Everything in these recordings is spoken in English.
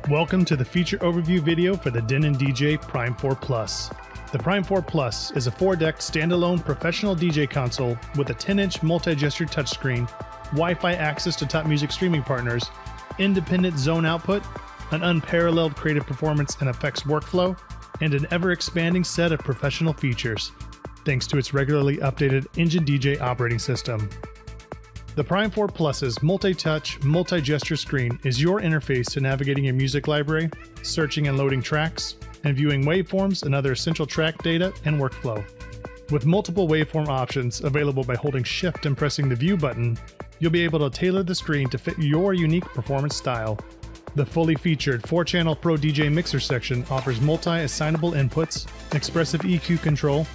Welcome to the feature overview video for the Denon DJ Prime 4 Plus. The Prime 4 Plus is a 4-deck standalone professional DJ console with a 10-inch multi-gesture touchscreen, Wi-Fi access to top music streaming partners, independent zone output, an unparalleled creative performance and effects workflow, and an ever-expanding set of professional features, thanks to its regularly updated Engine DJ operating system. The Prime 4 Plus's multi-touch, multi-gesture screen is your interface to navigating your music library, searching and loading tracks, and viewing waveforms and other essential track data and workflow. With multiple waveform options available by holding Shift and pressing the View button, you'll be able to tailor the screen to fit your unique performance style. The fully featured 4-channel Pro DJ mixer section offers multi-assignable inputs, expressive EQ control,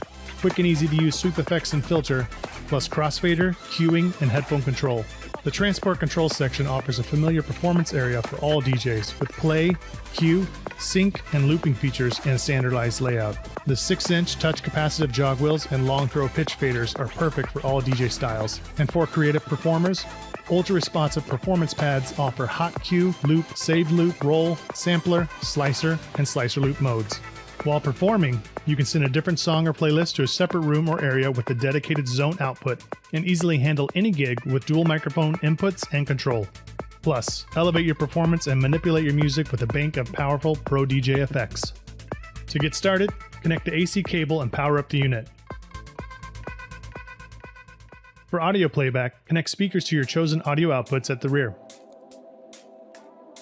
quick and easy to use sweep effects and filter, plus crossfader, cueing, and headphone control. The transport control section offers a familiar performance area for all DJs with play, cue, sync, and looping features in a standardized layout. The 6-inch touch capacitive jog wheels and long throw pitch faders are perfect for all DJ styles. And for creative performers, ultra-responsive performance pads offer hot cue, loop, saved loop, roll, sampler, slicer, and slicer loop modes. While performing, you can send a different song or playlist to a separate room or area with a dedicated zone output and easily handle any gig with dual microphone inputs and control. Plus, elevate your performance and manipulate your music with a bank of powerful Pro DJ effects. To get started, connect the AC cable and power up the unit. For audio playback, connect speakers to your chosen audio outputs at the rear.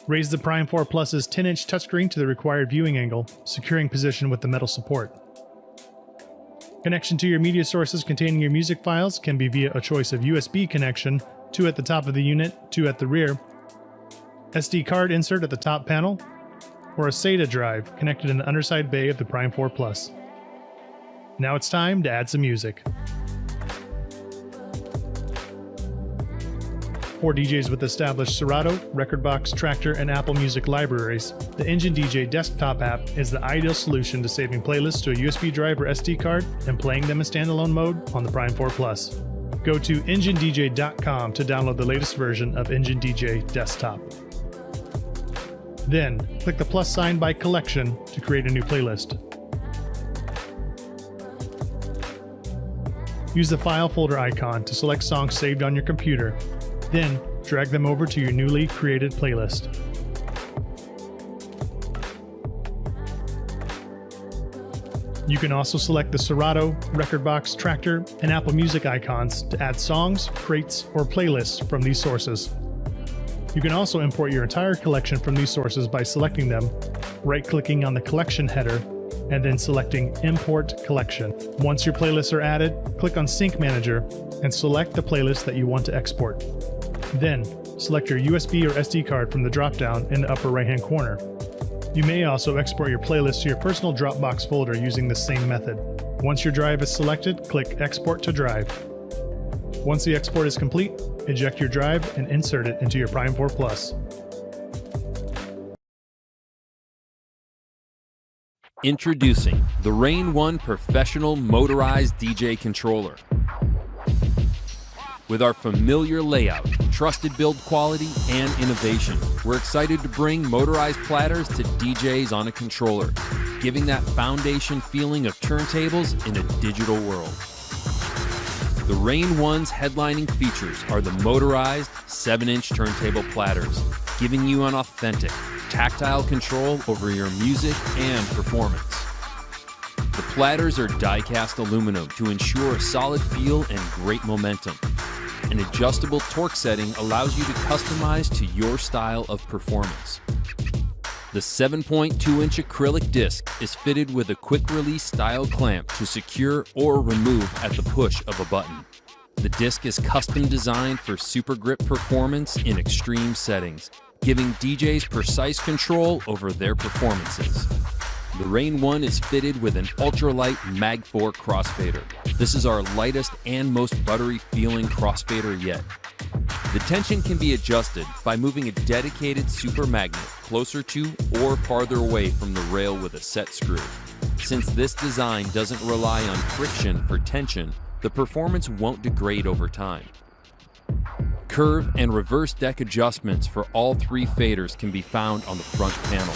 Raise the Prime 4 Plus's 10-inch touchscreen to the required viewing angle, securing position with the metal support. Connection to your media sources containing your music files can be via a choice of USB connection, 2 at the top of the unit, 2 at the rear, SD card insert at the top panel, or a SATA drive connected in the underside bay of the Prime 4 Plus. Now it's time to add some music. For DJs with established Serato, Rekordbox, Traktor, and Apple Music libraries, the Engine DJ desktop app is the ideal solution to saving playlists to a USB drive or SD card and playing them in standalone mode on the Prime 4 Plus. Go to enginedj.com to download the latest version of Engine DJ Desktop. Then, click the plus sign by collection to create a new playlist. Use the file folder icon to select songs saved on your computer. Then, drag them over to your newly created playlist. You can also select the Serato, Rekordbox, Traktor, and Apple Music icons to add songs, crates, or playlists from these sources. You can also import your entire collection from these sources by selecting them, right-clicking on the collection header, and then selecting Import Collection. Once your playlists are added, click on Sync Manager and select the playlist that you want to export. Then, select your USB or SD card from the drop-down in the upper right-hand corner. You may also export your playlist to your personal Dropbox folder using the same method. Once your drive is selected, click Export to Drive. Once the export is complete, eject your drive and insert it into your Prime 4 Plus. Introducing the Rain 1 Professional Motorized DJ Controller. With our familiar layout, trusted build quality, and innovation, we're excited to bring motorized platters to DJs on a controller, giving that foundation feeling of turntables in a digital world. The Rain 1's headlining features are the motorized 7-inch turntable platters, giving you an authentic, tactile control over your music and performance. The platters are die-cast aluminum to ensure a solid feel and great momentum. An adjustable torque setting allows you to customize to your style of performance. The 7.2-inch acrylic disc is fitted with a quick-release style clamp to secure or remove at the push of a button. The disc is custom designed for super grip performance in extreme settings, giving DJs precise control over their performances. The Rain 1 is fitted with an ultralight Mag 4 crossfader. This is our lightest and most buttery feeling crossfader yet. The tension can be adjusted by moving a dedicated super magnet closer to or farther away from the rail with a set screw. Since this design doesn't rely on friction for tension, the performance won't degrade over time. Curve and reverse deck adjustments for all three faders can be found on the front panel.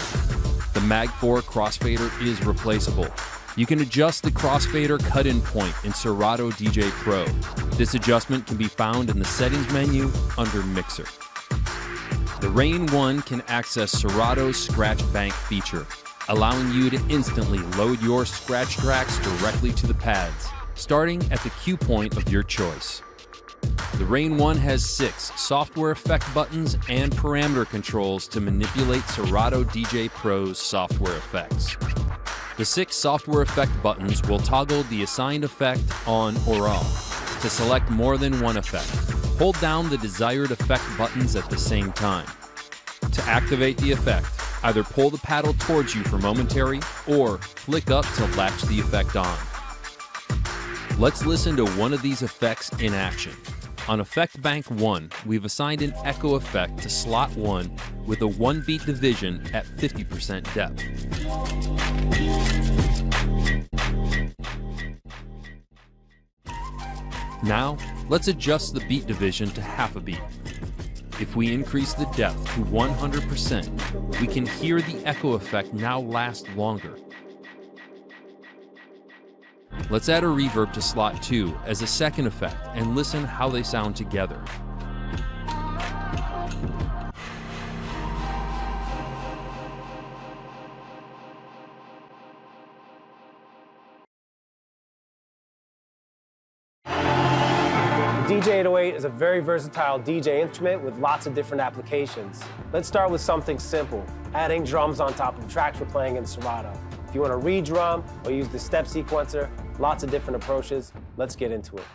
The Mag 4 crossfader is replaceable. You can adjust the crossfader cut-in point in Serato DJ Pro. This adjustment can be found in the settings menu under Mixer. The Rain 1 can access Serato's Scratch Bank feature, allowing you to instantly load your scratch tracks directly to the pads, starting at the cue point of your choice. The Rain 1 has 6 software effect buttons and parameter controls to manipulate Serato DJ Pro's software effects. The 6 software effect buttons will toggle the assigned effect on or off. To select more than one effect, hold down the desired effect buttons at the same time. To activate the effect, either pull the paddle towards you for momentary or flick up to latch the effect on. Let's listen to one of these effects in action. On Effect Bank 1, we've assigned an echo effect to slot 1 with a 1-beat division at 50% depth. Now, let's adjust the beat division to half a beat. If we increase the depth to 100%, we can hear the echo effect now last longer. Let's add a reverb to slot 2 as a second effect and listen how they sound together. DJ808 is a very versatile DJ instrument with lots of different applications. Let's start with something simple, adding drums on top of tracks we're playing in Serato. If you want to re-drum or use the step sequencer, lots of different approaches. Let's get into it.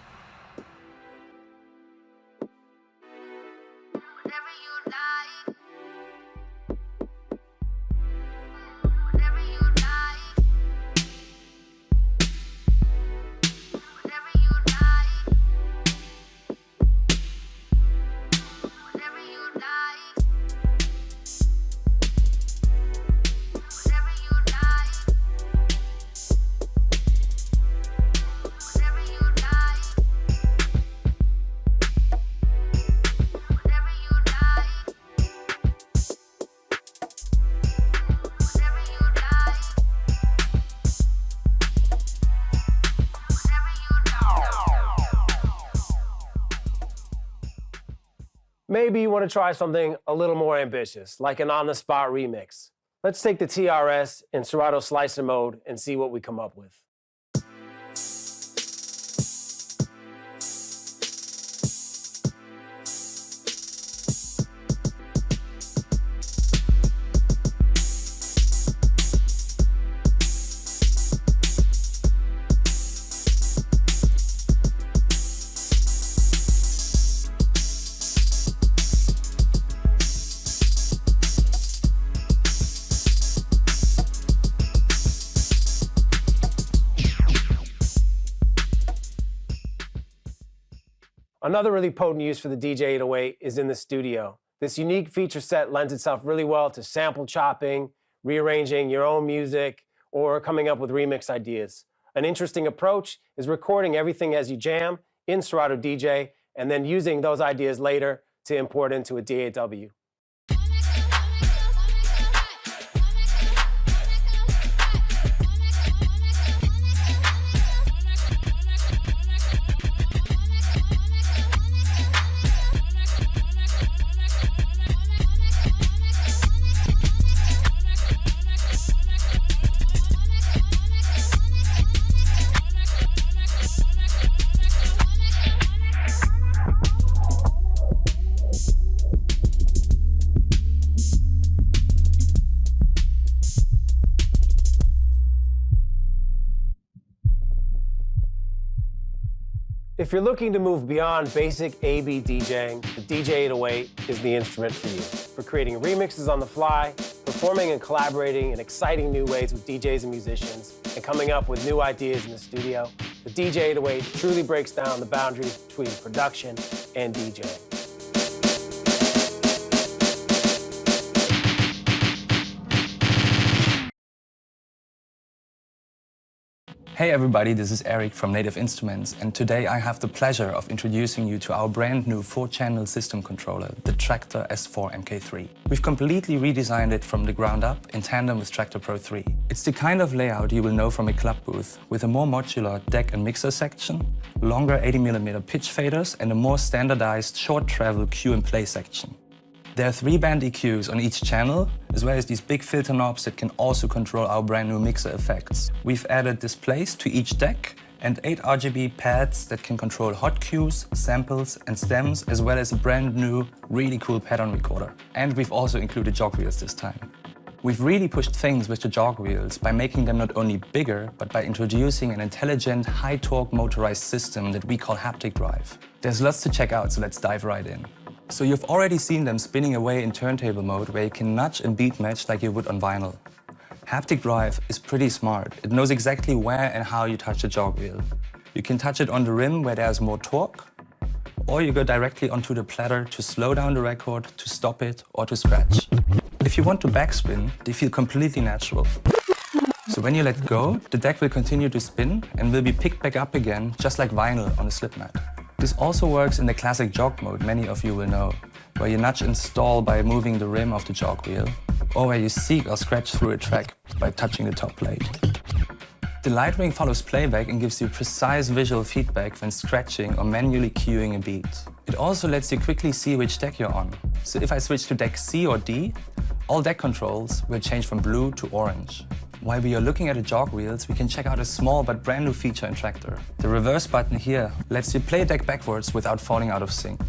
Maybe you want to try something a little more ambitious, like an on-the-spot remix. Let's take the TRS in Serato Slicer mode and see what we come up with. Another really potent use for the DJ808 is in the studio. This unique feature set lends itself really well to sample chopping, rearranging your own music, or coming up with remix ideas. An interesting approach is recording everything as you jam in Serato DJ and then using those ideas later to import into a DAW. If you're looking to move beyond basic A/B DJing, the DJ808 is the instrument for you. For creating remixes on the fly, performing and collaborating in exciting new ways with DJs and musicians, and coming up with new ideas in the studio, the DJ808 truly breaks down the boundaries between production and DJing. Hey everybody, this is Eric from Native Instruments, and today I have the pleasure of introducing you to our brand new 4-channel system controller, the Traktor S4 MK3. We've completely redesigned it from the ground up in tandem with Traktor Pro 3. It's the kind of layout you will know from a club booth, with a more modular deck and mixer section, longer 80mm pitch faders, and a more standardized short travel cue and play section. There are 3 band EQs on each channel, as well as these big filter knobs that can also control our brand new mixer effects. We've added displays to each deck and 8 RGB pads that can control hot cues, samples and stems, as well as a brand new, really cool pattern recorder. And we've also included jog wheels this time. We've really pushed things with the jog wheels by making them not only bigger, but by introducing an intelligent, high-torque motorized system that we call Haptic Drive. There's lots to check out, so let's dive right in. So you've already seen them spinning away in turntable mode, where you can nudge and beat match like you would on vinyl. Haptic Drive is pretty smart. It knows exactly where and how you touch the jog wheel. You can touch it on the rim where there's more torque, or you go directly onto the platter to slow down the record, to stop it, or to scratch. If you want to backspin, they feel completely natural. So when you let go, the deck will continue to spin and will be picked back up again, just like vinyl on a slip mat. This also works in the classic jog mode many of you will know, where you nudge and stall by moving the rim of the jog wheel, or where you seek or scratch through a track by touching the top plate. The light ring follows playback and gives you precise visual feedback when scratching or manually cueing a beat. It also lets you quickly see which deck you're on. So if I switch to deck C or D, all deck controls will change from blue to orange. While we are looking at the jog wheels, we can check out a small but brand new feature in Traktor. The reverse button here lets you play a deck backwards without falling out of sync.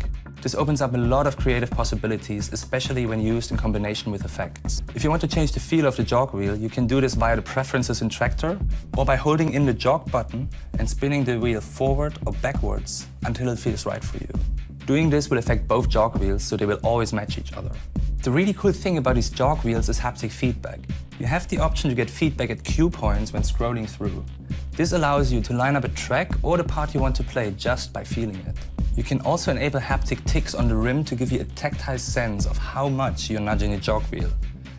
This opens up a lot of creative possibilities, especially when used in combination with effects. If you want to change the feel of the jog wheel, you can do this via the preferences in Traktor, or by holding in the jog button and spinning the wheel forward or backwards until it feels right for you. Doing this will affect both jog wheels, so they will always match each other. The really cool thing about these jog wheels is haptic feedback. You have the option to get feedback at cue points when scrolling through. This allows you to line up a track or the part you want to play just by feeling it. You can also enable haptic ticks on the rim to give you a tactile sense of how much you're nudging a jog wheel.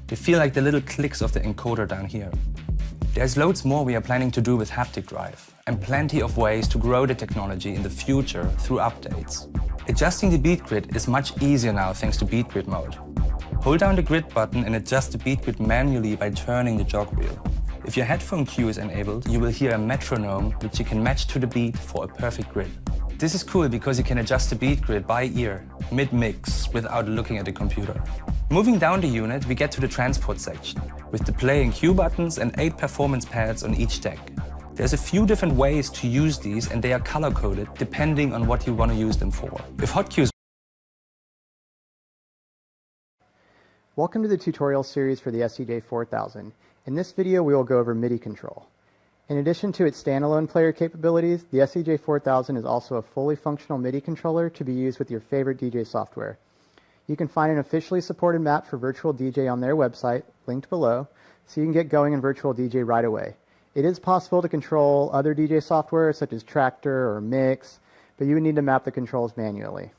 They feel like the little clicks of the encoder down here. There's loads more we are planning to do with Haptic Drive, and plenty of ways to grow the technology in the future through updates. Adjusting the beat grid is much easier now thanks to Beat Grid mode. Hold down the grid button and adjust the beat grid manually by turning the jog wheel. If your headphone cue is enabled, you will hear a metronome which you can match to the beat for a perfect grid. This is cool because you can adjust the beat grid by ear, mid-mix, without looking at the computer. Moving down the unit, we get to the transport section, with the play and cue buttons and 8 performance pads on each deck. There's a few different ways to use these, and they are color-coded depending on what you want to use them for. If hot cues. Welcome to the tutorial series for the SCJ4000. In this video, we will go over MIDI control. In addition to its standalone player capabilities, the SCJ4000 is also a fully functional MIDI controller to be used with your favorite DJ software. You can find an officially supported map for Virtual DJ on their website, linked below, so you can get going in Virtual DJ right away. It is possible to control other DJ software such as Traktor or Mix, but you would need to map the controls manually.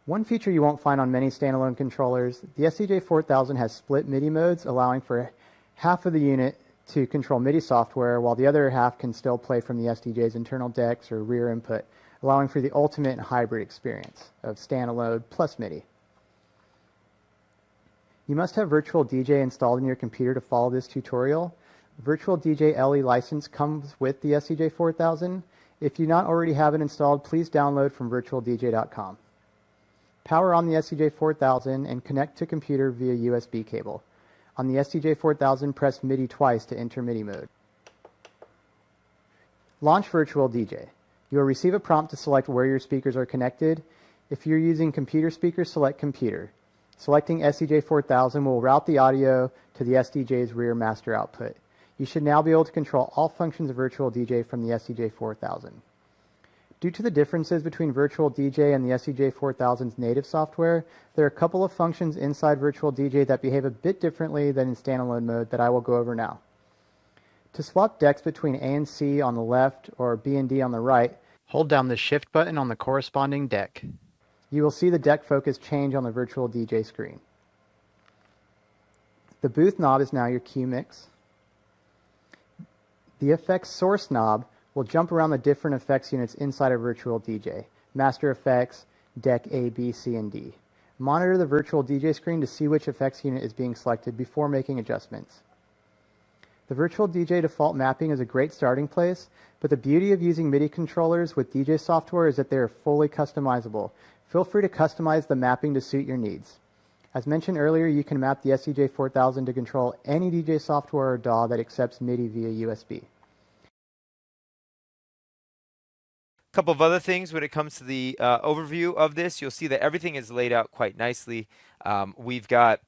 One feature you won't find on many standalone controllers, the SCJ4000 has split MIDI modes, allowing for half of the unit to control MIDI software, while the other half can still play from the SDJ's internal decks or rear input, allowing for the ultimate hybrid experience of standalone plus MIDI. You must have Virtual DJ installed in your computer to follow this tutorial. Virtual DJ LE license comes with the SCJ4000. If you not already have it installed, please download from virtualdj.com. Power on the SCJ4000 and connect to computer via USB cable. On the SCJ4000, press MIDI twice to enter MIDI mode. Launch Virtual DJ. You will receive a prompt to select where your speakers are connected. If you're using computer speakers, select computer. Selecting SCJ4000 will route the audio to the SDJ's rear master output. You should now be able to control all functions of Virtual DJ from the SCJ4000. Due to the differences between Virtual DJ and the SCJ4000's native software, there are a couple of functions inside Virtual DJ that behave a bit differently than in standalone mode that I will go over now. To swap decks between A and C on the left or B and D on the right, hold down the Shift button on the corresponding deck. You will see the deck focus change on the Virtual DJ screen. The booth knob is now your cue mix. The effects source knob will jump around the different effects units inside a virtual DJ. Master effects, deck A, B, C, and D. Monitor the virtual DJ screen to see which effects unit is being selected before making adjustments. The virtual DJ default mapping is a great starting place, but the beauty of using MIDI controllers with DJ software is that they are fully customizable. Feel free to customize the mapping to suit your needs. As mentioned earlier, you can map the SCJ4000 to control any DJ software or DAW that accepts MIDI via USB. Couple of other things when it comes to the overview of this. You'll see that everything is laid out quite nicely. We've got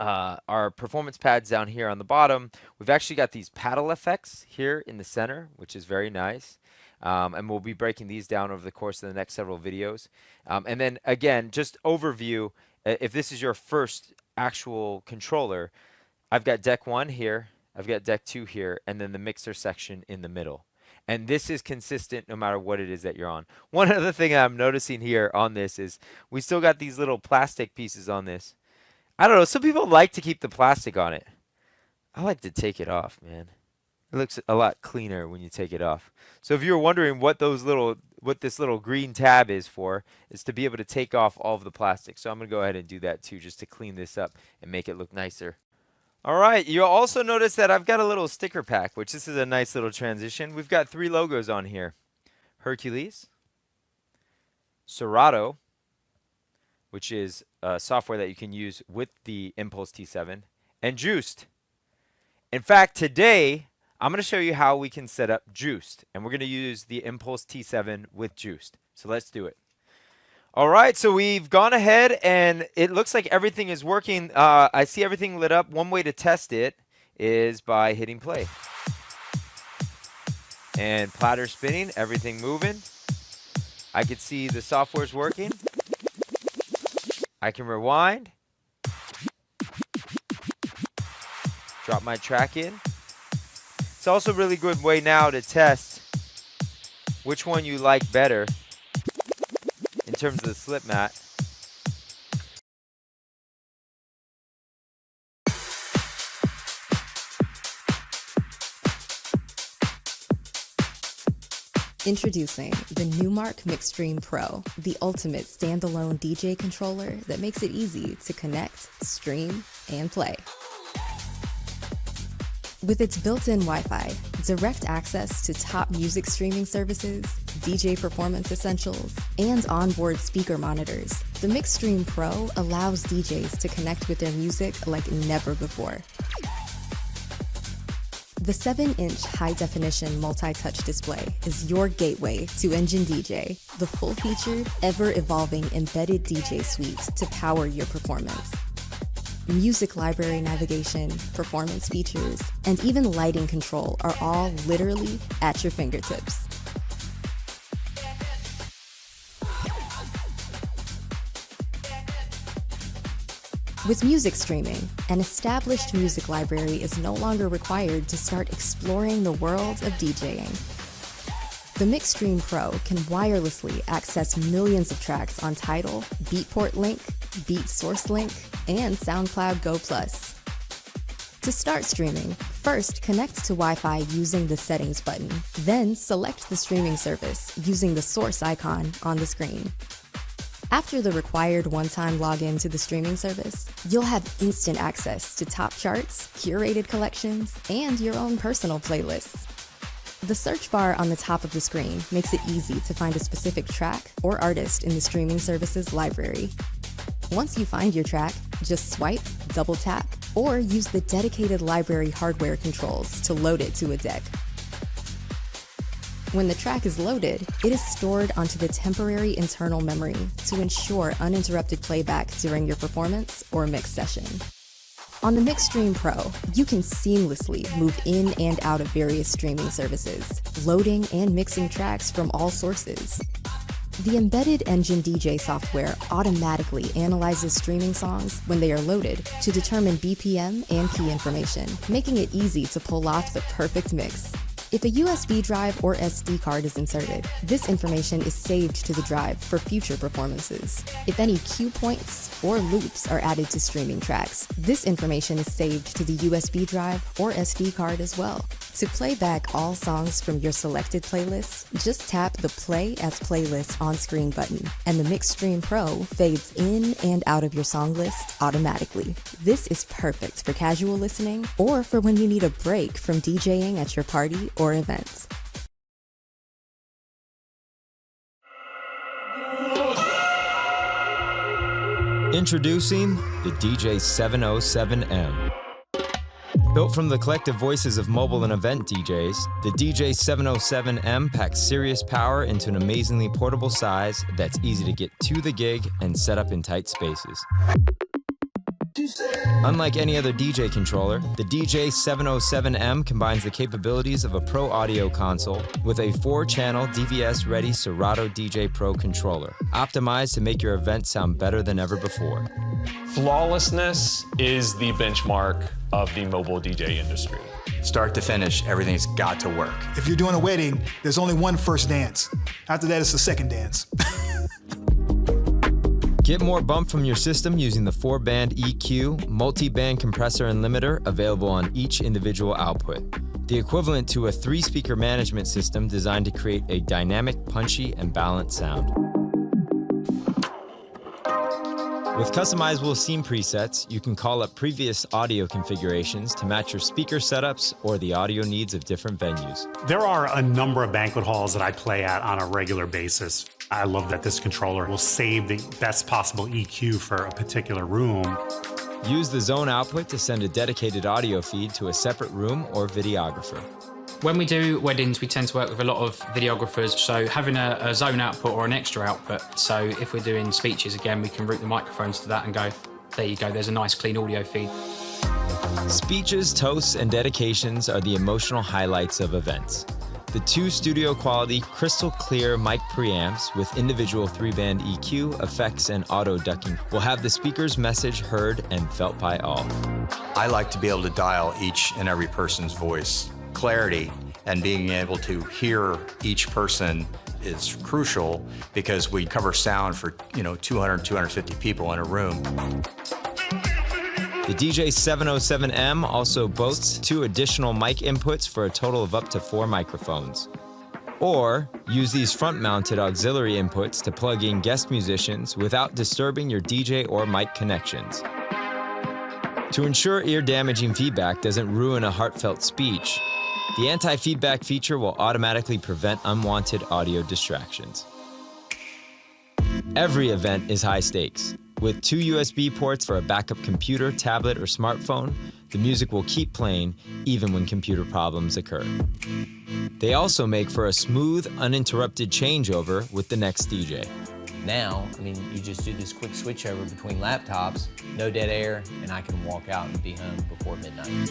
our performance pads down here on the bottom. We've actually got these paddle effects here in the center, which is very nice. And we'll be breaking these down over the course of the next several videos. And then again, just overview, if this is your first actual controller, I've got deck 1 here, I've got deck 2 here, and then the mixer section in the middle. And this is consistent no matter what it is that you're on. One other thing I'm noticing here on this is we still got these little plastic pieces on this. I don't know, some people like to keep the plastic on it. I like to take it off, man. It looks a lot cleaner when you take it off. So if you're wondering what this little green tab is for, is to be able to take off all of the plastic. So I'm going to go ahead and do that too, just to clean this up and make it look nicer. All right, you'll also notice that I've got a little sticker pack, which this is a nice little transition. We've got 3 logos on here. Hercules, Serato, which is software that you can use with the Impulse T7, and Juiced. In fact, today, I'm going to show you how we can set up Juiced, and we're going to use the Impulse T7 with Juiced. So let's do it. All right, so we've gone ahead and it looks like everything is working. I see everything lit up. One way to test it is by hitting play. And platter spinning, everything moving. I can see the software's working. I can rewind. Drop my track in. It's also a really good way now to test which one you like better in terms of the slip mat. Introducing the Numark Mixstream Pro, the ultimate standalone DJ controller that makes it easy to connect, stream, and play. With its built-in Wi-Fi, direct access to top music streaming services, DJ performance essentials, and onboard speaker monitors, the Mixstream Pro allows DJs to connect with their music like never before. The 7-inch high-definition multi-touch display is your gateway to Engine DJ, the full-featured, ever-evolving embedded DJ suite to power your performance. Music library navigation, performance features, and even lighting control are all literally at your fingertips. With music streaming, an established music library is no longer required to start exploring the world of DJing. The Mixstream Pro can wirelessly access millions of tracks on Tidal, Beatport Link, Beat Source Link, and SoundCloud Go+. To start streaming, first connect to Wi-Fi using the Settings button, then select the streaming service using the source icon on the screen. After the required one-time login to the streaming service, you'll have instant access to top charts, curated collections, and your own personal playlists. The search bar on the top of the screen makes it easy to find a specific track or artist in the streaming service's library. Once you find your track, just swipe, double tap, or use the dedicated library hardware controls to load it to a deck. When the track is loaded, it is stored onto the temporary internal memory to ensure uninterrupted playback during your performance or mix session. On the Mixstream Pro, you can seamlessly move in and out of various streaming services, loading and mixing tracks from all sources. The embedded Engine DJ software automatically analyzes streaming songs when they are loaded to determine BPM and key information, making it easy to pull off the perfect mix. If a USB drive or SD card is inserted, this information is saved to the drive for future performances. If any cue points or loops are added to streaming tracks, this information is saved to the USB drive or SD card as well. To play back all songs from your selected playlist, just tap the Play as Playlist on-screen button, and the MixStream Pro fades in and out of your song list automatically. This is perfect for casual listening or for when you need a break from DJing at your party or events. Introducing the DJ707M. Built from the collective voices of mobile and event DJs, the DJ707M packs serious power into an amazingly portable size that's easy to get to the gig and set up in tight spaces. Unlike any other DJ controller, the DJ707M combines the capabilities of a pro audio console with a 4-channel DVS-ready Serato DJ Pro controller, optimized to make your event sound better than ever before. Flawlessness is the benchmark of the mobile DJ industry. Start to finish, everything's got to work. If you're doing a wedding, there's only one first dance. After that, it's the second dance. Get more bump from your system using the 4-band EQ, multi-band compressor and limiter available on each individual output. The equivalent to a 3-speaker management system designed to create a dynamic, punchy, and balanced sound. With customizable scene presets, you can call up previous audio configurations to match your speaker setups or the audio needs of different venues. There are a number of banquet halls that I play at on a regular basis. I love that this controller will save the best possible EQ for a particular room. Use the zone output to send a dedicated audio feed to a separate room or videographer. When we do weddings, we tend to work with a lot of videographers, so having a zone output or an extra output, so if we're doing speeches again, we can route the microphones to that and go, there you go, there's a nice clean audio feed. Speeches, toasts, and dedications are the emotional highlights of events. The 2 studio-quality, crystal-clear mic preamps with individual 3-band EQ, effects, and auto-ducking will have the speaker's message heard and felt by all. I like to be able to dial each and every person's voice. Clarity and being able to hear each person is crucial because we cover sound for 200, 250 people in a room. The DJ707M also boasts 2 additional mic inputs for a total of up to 4 microphones. Or use these front-mounted auxiliary inputs to plug in guest musicians without disturbing your DJ or mic connections. To ensure ear-damaging feedback doesn't ruin a heartfelt speech, the anti-feedback feature will automatically prevent unwanted audio distractions. Every event is high stakes. With 2 USB ports for a backup computer, tablet, or smartphone, the music will keep playing even when computer problems occur. They also make for a smooth, uninterrupted changeover with the next DJ. Now, you just do this quick switchover between laptops, no dead air, and I can walk out and be home before midnight.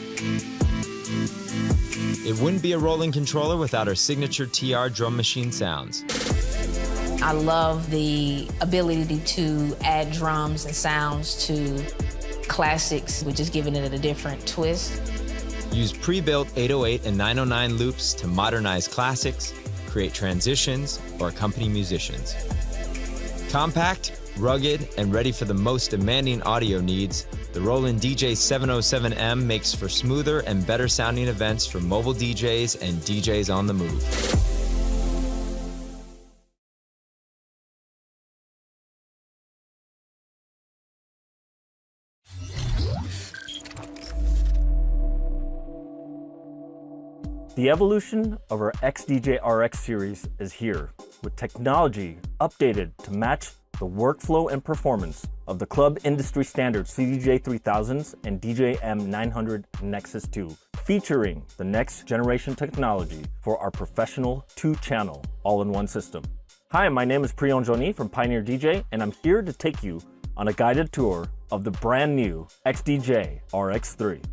It wouldn't be a rolling controller without our signature TR drum machine sounds. I love the ability to add drums and sounds to classics, which is giving it a different twist. Use pre-built 808 and 909 loops to modernize classics, create transitions, or accompany musicians. Compact, rugged, and ready for the most demanding audio needs, the Roland DJ707M makes for smoother and better sounding events for mobile DJs and DJs on the move. The evolution of our XDJ RX series is here, with technology updated to match the workflow and performance of the club industry standard CDJ 3000s and DJM 900 Nexus 2, featuring the next generation technology for our professional 2-channel all-in-one system. Hi, my name is Priyon Joni from Pioneer DJ, and I'm here to take you on a guided tour of the brand new XDJ RX3.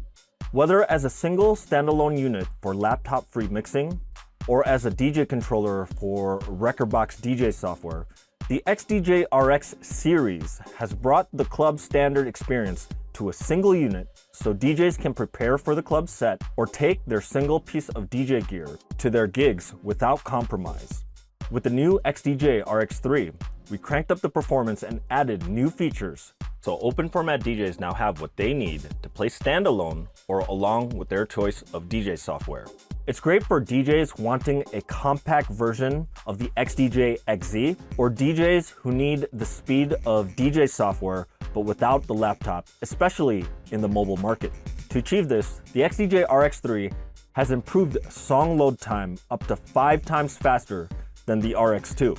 Whether as a single standalone unit for laptop-free mixing, or as a DJ controller for Rekordbox DJ software, the XDJ RX series has brought the club standard experience to a single unit so DJs can prepare for the club set or take their single piece of DJ gear to their gigs without compromise. With the new XDJ RX3, we cranked up the performance and added new features, so open format DJs now have what they need to play standalone or along with their choice of DJ software. It's great for DJs wanting a compact version of the XDJ XZ or DJs who need the speed of DJ software but without the laptop, especially in the mobile market. To achieve this, the XDJ RX3 has improved song load time up to 5 times faster than the RX2.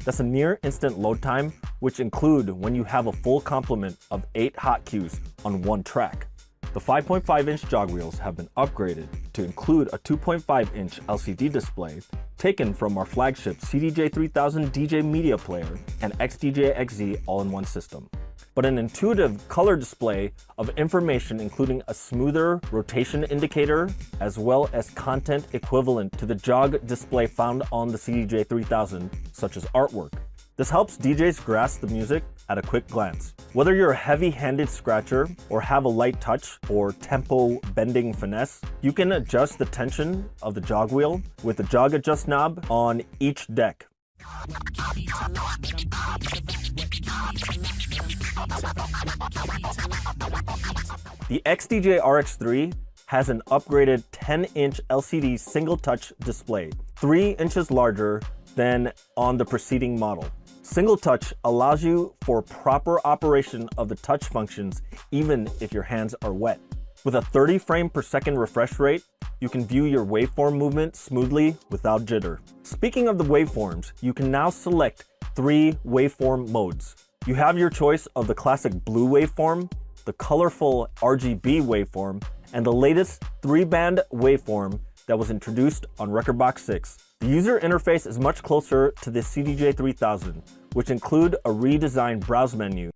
That's a near instant load time, which include when you have a full complement of 8 hot cues on one track. The 5.5-inch jog wheels have been upgraded to include a 2.5-inch LCD display taken from our flagship CDJ3000 DJ media player and XDJ XZ all-in-one system, but an intuitive color display of information including a smoother rotation indicator as well as content equivalent to the jog display found on the CDJ3000, such as artwork. This helps DJs grasp the music at a quick glance. Whether you're a heavy-handed scratcher or have a light touch or tempo bending finesse, you can adjust the tension of the jog wheel with the jog adjust knob on each deck. The XDJ RX3 has an upgraded 10-inch LCD single-touch display, 3 inches larger than on the preceding model. Single touch allows you for proper operation of the touch functions even if your hands are wet. With a 30 frame per second refresh rate, you can view your waveform movement smoothly without jitter. Speaking of the waveforms, you can now select 3 waveform modes. You have your choice of the classic blue waveform, the colorful RGB waveform, and the latest 3-band waveform that was introduced on Rekordbox 6. The user interface is much closer to the CDJ3000, which include a redesigned browse menu